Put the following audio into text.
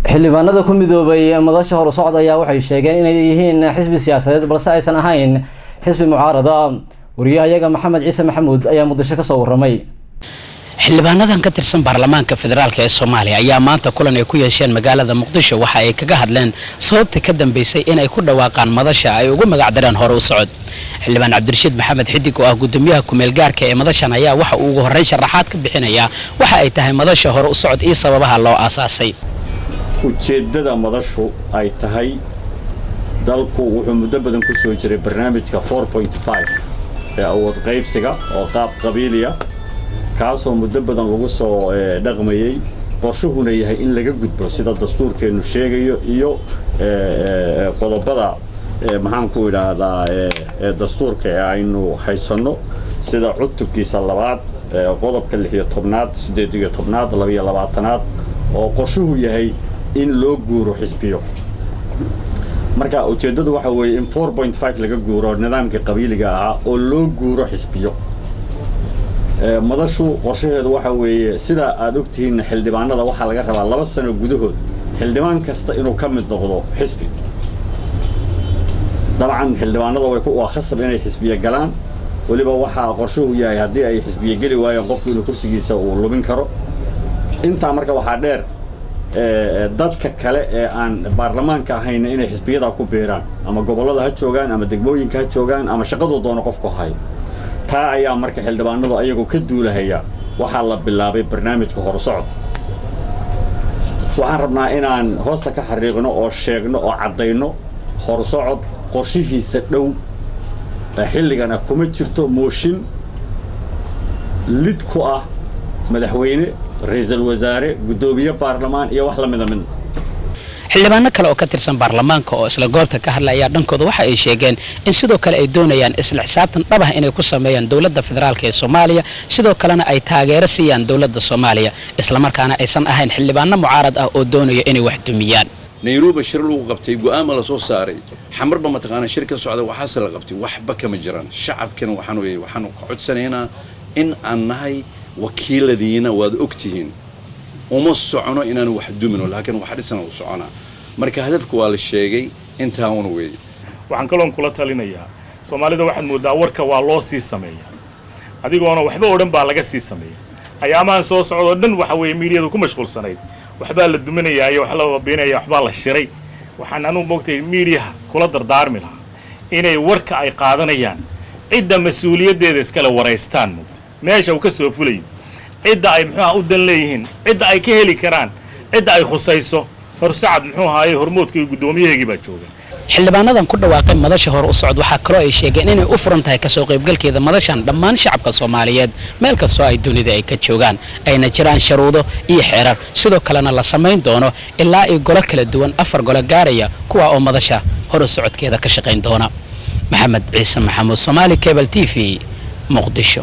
xildhibaanada ku midoobay madasha hor u socod ayaa waxay sheegeen inay yihiin xisbi siyaasadeed balse aysan ahayn xisbi mucaarada. wariyahayaga maxamed ciise maxamuud ayaa muqdisho ka soo waramay. xildhibaanadan ka tirsan baarlamaanka federaalka ee Soomaaliya ayaa maanta kulan ay ku yeesheen magaalada Muqdisho waxa ay kaga hadleen sababta ka dambeysay in ay ku dhawaaqaan madasha ay ugu magac dareen hor u socod. xildhibaan Cabdirashiid Maxamed Xidig oo ah gudoomiyaha ku-meel gaarka ee madashan ayaa waxa uu ugu horeyn sharaxaad ka bixinaya waxa ay tahay madasha hor u socod iyo sababaha loo aasaasay. ujeedada madashu ay tahay dalku wuxuu muddo badan ku soo jiray barnaamijka 4.5 ee awood qaybsiga oo qaab qabiiliya kaasoo muddo badan lagu soo dhaqmayay qorshuhuna yahay in laga gudbo sida dastuurkeenu sheegayo iyo qodobada maxaan ku yiraahdaa dastuurka ee aynu haysano sida cutubkiisa labaad qodobka 16aad 18aad 22aad oo qorshuhu yahay in loo guuro xisbiyo. marka ujeedadu waxa weeye in 4.5 laga guuro nidaamka qabiiliga ah oo loo guuro xisbiyo. madashu qorshaheedu waxa weeye sida aad ogtihiin xildhibaanada waxa laga rabaa 2 sano gudahood xildhibaan kasta inuu ka mid noqdo xisbi. dabcan xildhibaanada way ku khasab inay xisbiye galaan waliba waxa qorshuhu yahay hadii ay xisbiye gali waayaan qofku inuu kursigiisa uu lubin karo. inta marka waxa dheer dadka kale ee aan baarlamaanka ahayn inay xisbiyada ku beeraan ama gobolada ha joogaan ama degmooyinka ha joogaan ama shaqadu doono qofku hayo. taa ayaa marka xildhibaanadu ayagu ka duulahaya waxa la bilaabay barnaamijka hor socod. waxaan rabnaa inaan hoosta ka xariiqno oo sheegno oo cadeyno hor socod qorshihiisa dhow xilligana kuma jirto mooshin lid ku ah madaxweyne ra'iisul wasaare gudoomiye baarlamaan iyo wax la mid ah. xildhibaano kale oo ka tirsan baarlamaanka oo isla goobta ka hadlaya dhankooda waxa ay sheegeen in sidoo kale ay doonayaan isla xisaabtan dhab ah inay ku sameeyaan dawladda federaalka ee Soomaaliya sidoo kalena ay taageero siiyaan dawladda Soomaaliya isla markaana aysan ahayn xildhibaano mucaarad ah oo doonaya inay wax dumiyaan. Nairobi shir lagu qabtay go'aamo la soo saaray xamarba ma taqaan shirka socda waxa la qabtay waxba kama jiraan shacabkana waxaan ka codsanaynaa in aan nahay wakiiladiina waad ogtihiin uma socono inaan wax dumino laakiin waxa dhisan oo socona marka hadafku waa la sheegay inta uu weeyay. waxaan kaloon kula talinayaa Soomaalida waxaan moodaa warka waa loo sii sameeyaa adigoona waxba oo dhan baa laga sii sameeyaa ayaamaan soo socdo dhan waxa weey meediadu ku mashquulsanayd waxba la duminayaa iyo wax la wabeenayaa waxba la shiray waxaan anu moogtay meediyaha kula dardaarmi lahaa inay warka ay qaadanayaan cidda mas'uuliyadeeda iska la wareystaan meesha uu ka soo fulay cidda ay muxuu u dan leeyihiin cidda ay ka heli karaan cidda ay khusayso horsacad muxuu ahaayay hormoodkii gudoomiyahaygi baa jooga. xildhibaanadan ku dhawaaqay madasha hor u socod waxa kale oo ay sheegeen inay u furan tahay ka soo qaybgalkeeda madashan dhammaan shacabka Soomaaliyeed meel kasta ay dunida ay ka joogaan ayna jiraan sharuudo iyo xeerar sidoo kalena la sameyn doono ilaa ay golo kala duwan 4 golo gaaraya kuwa oo madasha hor u socodkeeda ka shaqeyn doona. maxamed ciise maxamuud Somali Cable TV Muqdisho.